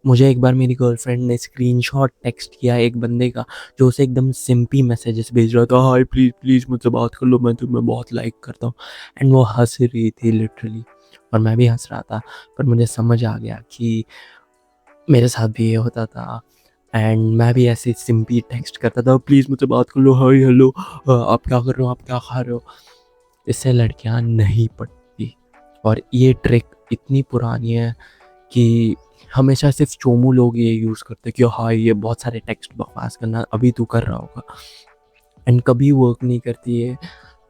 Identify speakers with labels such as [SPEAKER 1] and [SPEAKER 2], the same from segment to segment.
[SPEAKER 1] मुझे एक बार मेरी गर्लफ्रेंड ने स्क्रीनशॉट टेक्स्ट किया एक बंदे का, जो उसे एकदम सिंपी मैसेजेस भेज रहा था, हाय प्लीज़ प्लीज़ मुझसे बात कर लो, मैं तुम्हें बहुत लाइक करता हूँ। एंड वो हंस रही थी लिटरली, और मैं भी हंस रहा था। पर मुझे समझ आ गया कि मेरे साथ भी ये होता था। एंड मैं भी ऐसे सिंपली टेक्स्ट करता था, प्लीज़ मुझसे बात कर लो, हाय हेलो, आप क्या कर रहे हो, आप क्या खा रहे हो। इससे लड़कियां नहीं पटती। और ये ट्रिक इतनी पुरानी है कि हमेशा सिर्फ चोमू लोग ये यूज़ करते हैं कि हाँ ये बहुत सारे टेक्स्ट बकवास करना अभी तू कर रहा होगा। एंड कभी वर्क नहीं करती है।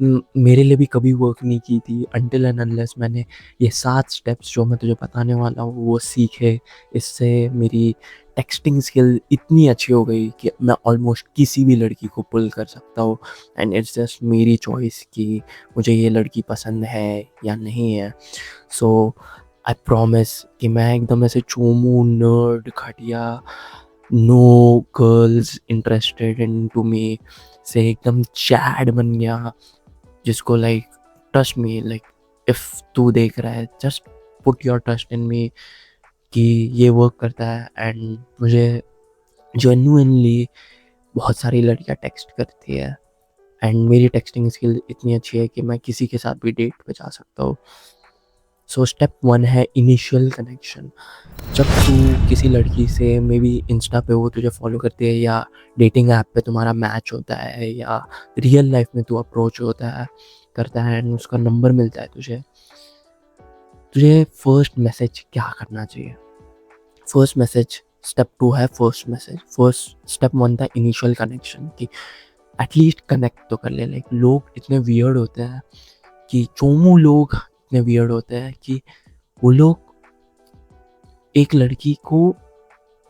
[SPEAKER 1] मेरे लिए भी कभी वर्क नहीं की थी अनटिल एंड अनलेस मैंने ये 7 स्टेप्स जो मैं तुझे बताने वाला हूँ वो सीखे। इससे मेरी टेक्स्टिंग स्किल इतनी अच्छी हो गई कि मैं ऑलमोस्ट किसी भी लड़की को पुल कर सकता हूँ। एंड इट्स जस्ट मेरी चॉइस कि मुझे ये लड़की पसंद है या नहीं है। सो आई प्रॉमिस कि मैं एकदम ऐसे चोमू नर्ड घटिया no girls interested in to me से एकदम चैड बन गया, जिसको like trust me, like if तू देख रहा है just put your trust in me कि ये वर्क करता है। एंड मुझे जेन्युइनली बहुत सारी लड़कियां टेक्स्ट करती है। एंड मेरी टेक्सटिंग स्किल इतनी अच्छी है कि मैं किसी के साथ भी डेट पे जा सकता हूँ। सो स्टेप 1 है इनिशियल कनेक्शन। जब तू किसी लड़की से मे बी इंस्टा पे वो तुझे फॉलो करती है या डेटिंग ऐप पे तुम्हारा मैच होता है या रियल लाइफ में तू अप्रोच होता है करता है एंड उसका नंबर मिलता है तुझे, तुझे फर्स्ट मैसेज क्या करना चाहिए। फर्स्ट मैसेज स्टेप 2 है फर्स्ट मैसेज। फर्स्ट स्टेप 1 था इनिशियल कनेक्शन कि एटलीस्ट कनेक्ट तो कर ले। लाइक लोग इतने वियर्ड होते हैं कि चोमू लोग इतने वियर्ड होते हैं कि वो लोग एक लड़की को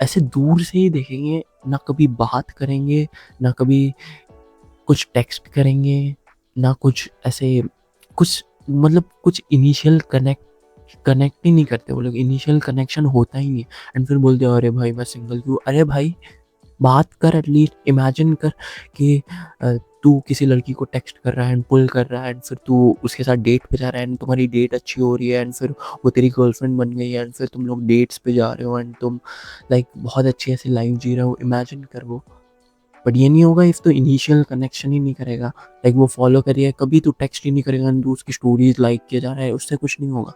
[SPEAKER 1] ऐसे दूर से ही देखेंगे, ना कभी बात करेंगे, ना कभी कुछ टेक्स्ट करेंगे, ना कुछ ऐसे कुछ मतलब कुछ इनिशियल कनेक्ट ही नहीं करते वो लोग। इनिशियल कनेक्शन होता ही नहीं। एंड फिर बोलते हैं अरे भाई मैं सिंगल क्यों। अरे भाई बात कर, एटलीस्ट इमेजिन कर कि तू किसी लड़की को टेक्स्ट कर रहा है एंड पुल कर रहा है एंड फिर तू उसके साथ डेट पे जा रहा है एंड तुम्हारी डेट अच्छी हो रही है एंड फिर वो तेरी गर्लफ्रेंड बन गई है एंड फिर तुम लोग डेट्स पे जा रहे हो एंड तुम लाइक बहुत अच्छी ऐसी लाइफ जी रहे हो। इमेजिन कर वो। बट ये नहीं होगा इफ तो इनिशियल कनेक्शन ही नहीं करेगा। लाइक वो फॉलो करिए, कभी तू टेक्स्ट ही नहीं करेगा एंड तू उसकी स्टोरीज लाइक किया जा रहा है, उससे कुछ नहीं होगा।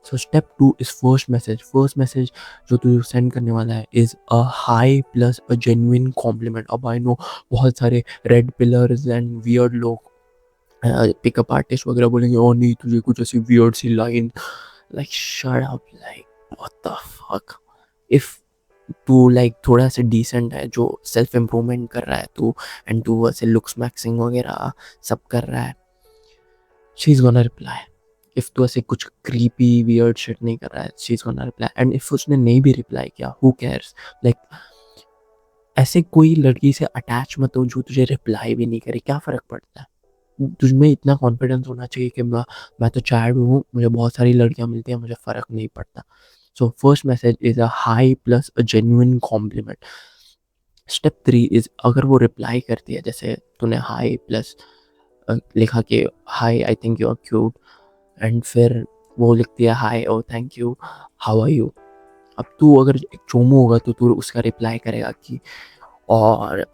[SPEAKER 1] So step 2 is first message. First message जो तू सेंड करने वाला है is a hi plus a genuine compliment. अब आई नो बहुत सारे रेड पिलर्स एंड वियर्ड लोग पिकअप आर्टिस्ट वगैरह बोलेंगे ओ नहीं तुझे कुछ ऐसी वियर्ड सी line, like shut up, like what the fuck. If तू लाइक थोड़ा सा डिसेंट है, जो सेल्फ इम्प्रूवमेंट कर रहा है तू एंड तू ऐसे लुक्स मैक्सिंग वगैरह सब कर रहा है, she is gonna reply. If तू ऐसे कुछ क्रीपी वियर्ड शिट नहीं कर रहा है, she is gonna reply. And if उसने नहीं भी रिप्लाई किया, हु केयर्स। लाइक ऐसे कोई लड़की से अटैच मत हो जो तुझे रिप्लाई भी नहीं करे, क्या फ़र्क पड़ता है। तुझमें इतना कॉन्फिडेंस होना चाहिए कि मैं तो चाइल्ड हूँ, मुझे बहुत सारी लड़कियाँ मिलती हैं, मुझे फ़र्क नहीं पड़ता। So first message is a hi plus a genuine compliment. Step 3 is अगर वो रिप्लाई करती है, जैसे तूने हाई प्लस लिखा कि hi I think you are cute, and फिर वो लिखती है hi oh thank you, how are you. अब तू अगर एक चोमू होगा तो तू उसका रिप्लाई करेगा कि और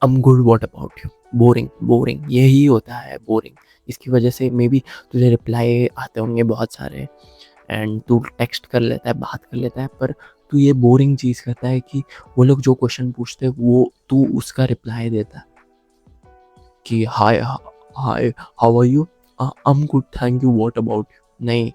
[SPEAKER 1] I'm good what about you. Boring boring यही होता है, बोरिंग। इसकी वजह से मे बी तुझे रिप्लाई आते होंगे बहुत सारे एंड तू टेक्स्ट कर लेता है, बात कर लेता है, पर तू ये बोरिंग चीज़ करता है कि वो लोग जो क्वेश्चन पूछते हैं वो तू उसका रिप्लाई देता है कि hi hi how are you, I am good thank you what about you. नहीं,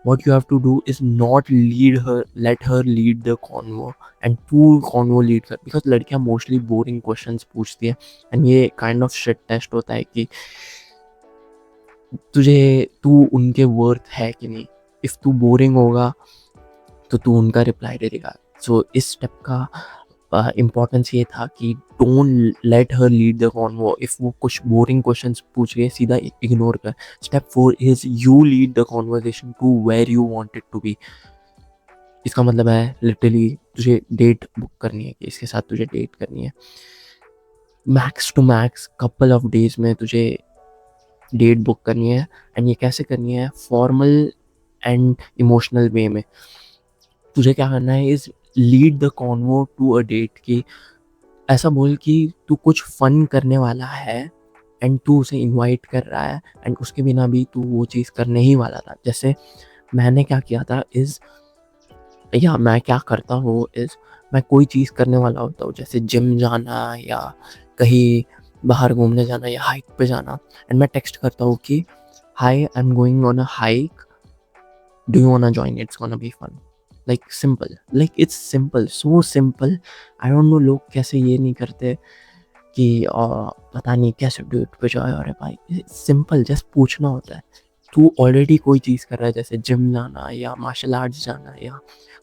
[SPEAKER 1] what you have to do is not lead her, let her lead the convo and तू convo lead कर, because लड़कियां mostly boring questions पूछती है and ये kind of shit test होता है कि तू उनके वर्थ है कि नहीं। इफ तू बोरिंग होगा तो तू उनका रिप्लाई दे देगा। सो इस स्टेप का इम्पोर्टेंस ये था कि don't let her lead the convo. If वो कुछ बोरिंग क्वेश्चंस पूछ रही है सीधा इग्नोर कर। Step 4 is you lead the conversation to where you want it to be. इसका मतलब है लिटरली तुझे डेट बुक करनी है कि इसके साथ तुझे डेट करनी है। Max to max couple of days में तुझे डेट बुक करनी है। एंड ये कैसे करनी है, फॉर्मल एंड इमोशनल वे में। तुझे क्या करना है is lead the convo to a date, कि ऐसा बोल कि तू कुछ फ़न करने वाला है एंड तू उसे इनवाइट कर रहा है एंड उसके बिना भी तू वो चीज़ करने ही वाला था। जैसे मैंने क्या किया था इज़, या मैं क्या करता हूँ इज़, मैं कोई चीज़ करने वाला होता हूँ जैसे जिम जाना या कहीं बाहर घूमने जाना या हाइक पे जाना, एंड मैं टेक्स्ट करता हूँ कि hi I am going on a hike, do you wanna join, it's gonna be fun. Like simple, like it's simple, so simple. I don't know लोग कैसे ये नहीं करते कि पता नहीं कैसे डेट पे जाए। अरे भाई सिंपल, जस्ट पूछना होता है। तू ऑलरेडी कोई चीज़ कर रहा है जैसे जिम जाना या मार्शल आर्ट्स जाना या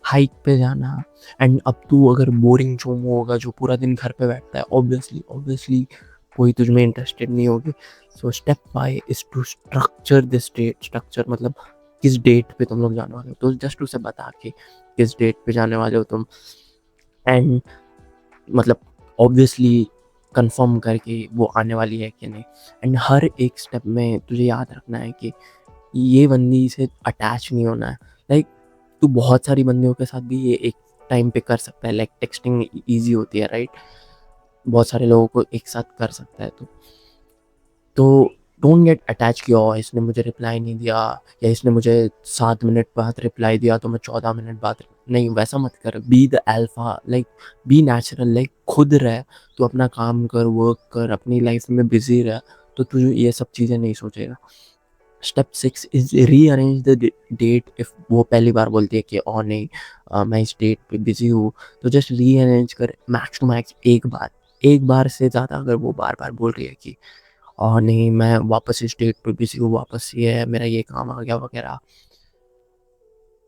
[SPEAKER 1] हाइक पे जाना, एंड अब तू अगर बोरिंग चोमो होगा जो पूरा दिन घर पे बैठता है, ऑब्वियसली ऑब्वियसली कोई तुझ में इंटरेस्टेड नहीं होगी। So step five is to structure this date. Structure मतलब किस डेट पे तुम लोग जाने वाले हो, तो जस्ट उसे बता के किस डेट पे जाने वाले हो तुम, एंड मतलब ऑब्वियसली कंफर्म करके वो आने वाली है कि नहीं। एंड हर एक स्टेप में तुझे याद रखना है कि ये बंदी से अटैच नहीं होना है। लाइक तू बहुत सारी बंदियों के साथ भी ये एक टाइम पे कर सकता है, लाइक टेक्सटिंग ईजी होती है राइट, बहुत सारे लोगों को एक साथ कर सकता है। तो डोंट गेट अटैच कि ओ इसने मुझे रिप्लाई नहीं दिया या इसने मुझे 7 मिनट बाद रिप्लाई दिया तो मैं 14 मिनट बाद, नहीं वैसा मत कर। Be the alpha, like be natural, like खुद रह, तू अपना काम कर, वर्क कर, अपनी लाइफ में बिजी रह, तो तू ये सब चीज़ें नहीं सोचेगा। Step 6 is rearrange the date. If वो पहली बार बोलती है कि ओ नहीं मैं इस डेट पे बिजी हूँ, तो जस्ट रीअरेंज कर मैक्स टू मैक्स एक बार। एक बार से ज़्यादा अगर वो बार बार बोल रही है कि और नहीं मैं वापस इस डेट पे बिजी हूँ, वापस ये है मेरा ये काम आ गया वगैरह,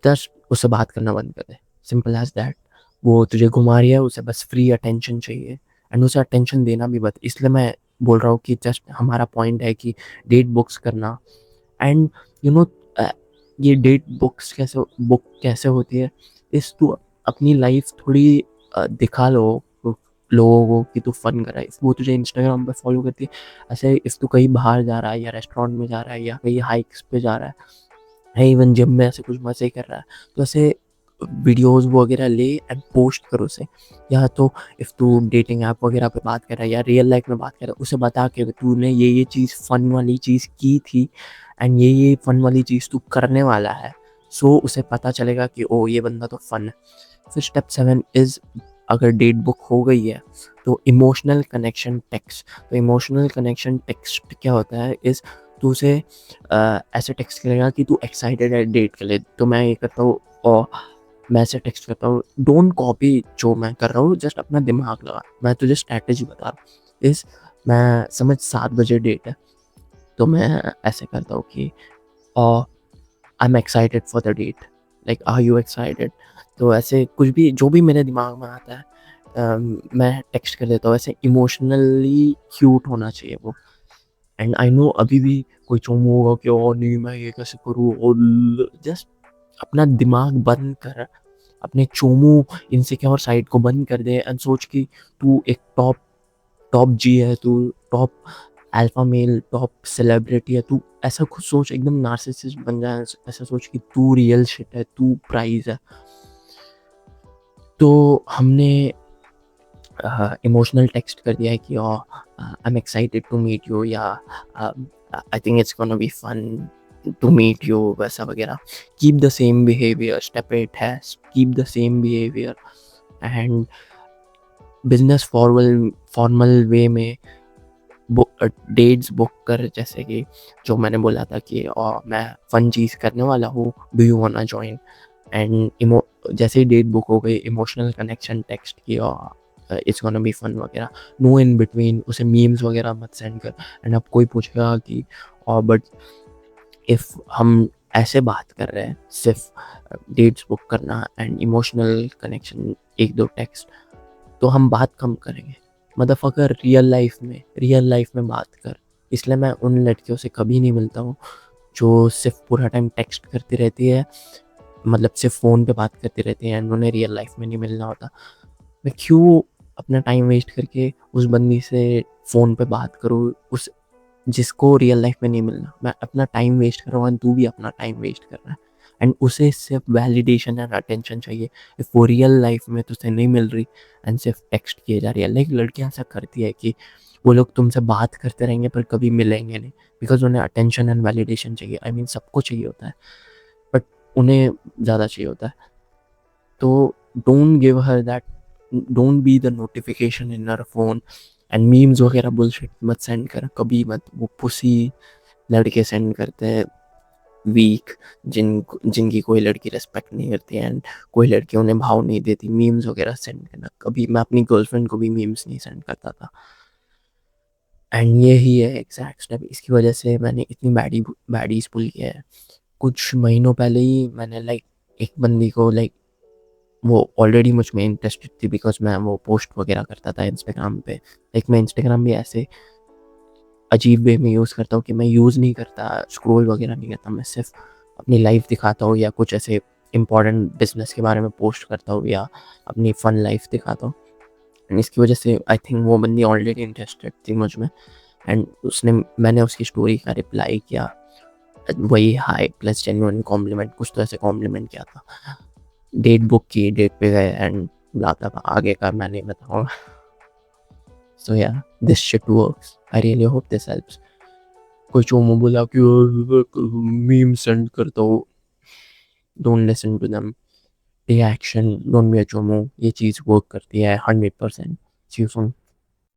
[SPEAKER 1] जस्ट उससे बात करना बंद कर दे। Simple as that. वो तुझे घुमा रही है, उसे बस फ्री अटेंशन चाहिए, एंड उसे अटेंशन देना भी बत, इसलिए मैं बोल रहा हूँ कि जस्ट हमारा पॉइंट है कि डेट बुक्स करना। एंड यू नो ये डेट बुक कैसे होती है, इस तू अपनी लाइफ थोड़ी दिखा लो लोगों को कि तू फन कर रहा है। वो तुझे इंस्टाग्राम पे फॉलो करती है, ऐसे इफ तू कहीं बाहर जा रहा है या रेस्टोरेंट में जा रहा है या कहीं हाइक्स पे जा रहा है इवन जिम में ऐसे कुछ मज़े कर रहा है, तो ऐसे वीडियोस वगैरह ले एंड पोस्ट करो उसे। या तो इफ़ तू डेटिंग ऐप वगैरह पे बात कर रहा है या रियल लाइफ में बात कर रहा है, उसे बता के तूने ये चीज़ फ़न वाली चीज़ की थी एंड ये फ़न वाली चीज़ तू करने वाला है। सो उसे पता चलेगा कि ओ ये बंदा तो फ़न है। फिर स्टेप 7 इज़, अगर डेट बुक हो गई है तो इमोशनल कनेक्शन टेक्स्ट। तो इमोशनल कनेक्शन टेक्स्ट क्या होता है इज़, तू उसे ऐसे टेक्स्ट करेगा कि तू एक्साइटेड है डेट के लिए। तो मैं ये करता हूँ और मैं ऐसे टेक्स्ट करता हूँ, डोंट कॉपी जो मैं कर रहा हूँ, जस्ट अपना दिमाग लगा। मैं तुझे स्ट्रैटेजी बता रहा हूँ इस, मैं समझ 7 बजे डेट है, तो मैं ऐसे करता हूँ कि I am excited for the date, like are you excited. तो ऐसे कुछ भी जो भी मेरे दिमाग में आता है मैं टेक्स्ट कर देता हूँ। ऐसे इमोशनली क्यूट होना चाहिए वो। एंड आई नो अभी भी कोई चोमू होगा कि ओ नहीं मैं ये कैसे करूँ, और जस्ट अपना दिमाग बंद कर, अपने चोमू इनसिक्योर साइड को बंद कर दे एंड सोच कि तू एक टॉप टॉप जी है, तू top alpha male, top celebrity है। तू ऐसा खुद सोच, एकदम नार्सिसिस्ट बन जाए, ऐसा सोच कि तू रियल शिट है, तू प्राइज है। तो हमने इमोशनल टेक्स्ट कर दिया है कि I am excited to meet you, या I think it's gonna be fun to meet you, वैसा वगैरह। Keep the same behaviour, step 8 है keep the same behaviour. And business formal way में डेट्स बुक कर, जैसे कि जो मैंने बोला था कि मैं फ़न चीज़ करने वाला हूँ, do you wanna join. And जैसे ही डेट बुक हो गई, इमोशनल कनेक्शन टेक्स्ट की और इट्स गोना बी फन वगैरह, नो इन बिटवीन, उसे मीम्स वगैरह मत सेंड कर। एंड अब कोई पूछेगा कि और बट इफ़ हम ऐसे बात कर रहे हैं सिर्फ डेट्स बुक करना एंड इमोशनल कनेक्शन, एक दो टेक्स्ट, तो हम बात कम करेंगे। मदरफकर रियल लाइफ में बात कर। इसलिए मैं उन लड़कियों से कभी नहीं मिलता हूँ जो सिर्फ पूरा टाइम टेक्स्ट करती रहती है, मतलब सिर्फ फ़ोन पे बात करती रहती है एंड उन्हें रियल लाइफ में नहीं मिलना होता। मैं क्यों अपना टाइम वेस्ट करके उस बंदी से फ़ोन पे बात करूँ, उस जिसको रियल लाइफ में नहीं मिलना। मैं अपना टाइम वेस्ट कर रहा हूँ, तू भी अपना टाइम वेस्ट कर रहा है। एंड उसे सिर्फ वैलिडेशन एंड अटेंशन चाहिए। वो रियल लाइफ में तुझसे नहीं मिल रही एंड सिर्फ टेक्स्ट किए जा रही है। लाइक लड़कियां ऐसा करती है कि वो लोग तुमसे बात करते रहेंगे पर कभी मिलेंगे नहीं, बिकॉज उन्हें अटेंशन एंड वैलिडेशन चाहिए। आई मीन सबको चाहिए होता है, बट उन्हें ज़्यादा चाहिए होता है। तो don't give her that, don't be the notification in her phone. And memes वगैरह बुलशिट मत सेंड कर कभी मत। वो पुसी लड़के सेंड करते हैं, वीक, जिनकी कोई लड़की रिस्पेक्ट नहीं करती एंड कोई लड़की उन्हें भाव नहीं देती। मीम्स वगैरह सेंड करना कभी, मैं अपनी गर्लफ्रेंड को भी मीम्स नहीं सेंड करता था। एंड ये ही है एग्जैक्ट स्टेप। इसकी वजह से मैंने इतनी बैडीज पुल किया है। कुछ महीनों पहले ही मैंने लाइक एक बंदी को, लाइक वो ऑलरेडी मुझ में इंटरेस्टेड थी बिकॉज मैं वो पोस्ट वगैरह करता था इंस्टाग्राम पे। लाइक मैं इंस्टाग्राम भी ऐसे अजीब वे में यूज़ करता हूँ कि मैं यूज़ नहीं करता, स्क्रॉल वगैरह नहीं करता, मैं सिर्फ अपनी लाइफ दिखाता हूँ या कुछ ऐसे इंपॉर्टेंट बिजनेस के बारे में पोस्ट करता हूँ या अपनी फ़न लाइफ दिखाता हूँ। एंड इसकी वजह से आई थिंक वो बंदी ऑलरेडी इंटरेस्टेड थी मुझ में। एंड मैंने उसकी स्टोरी का रिप्लाई किया, वही हाय प्लस जेन्युइन कॉम्प्लीमेंट, कुछ तो ऐसे कॉम्प्लीमेंट किया था। डेट बुक की, डेट पे गए एंड ब्ला आगे का मैं नहीं बताऊँगा। So yeah this shit works, I really hope this helps. कोई चोमो बोला कि मीम सेंड करता हूँ, don't listen to them, take action, don't be a चोमो। ये चीज़ वर्क करती है 100%। See you soon.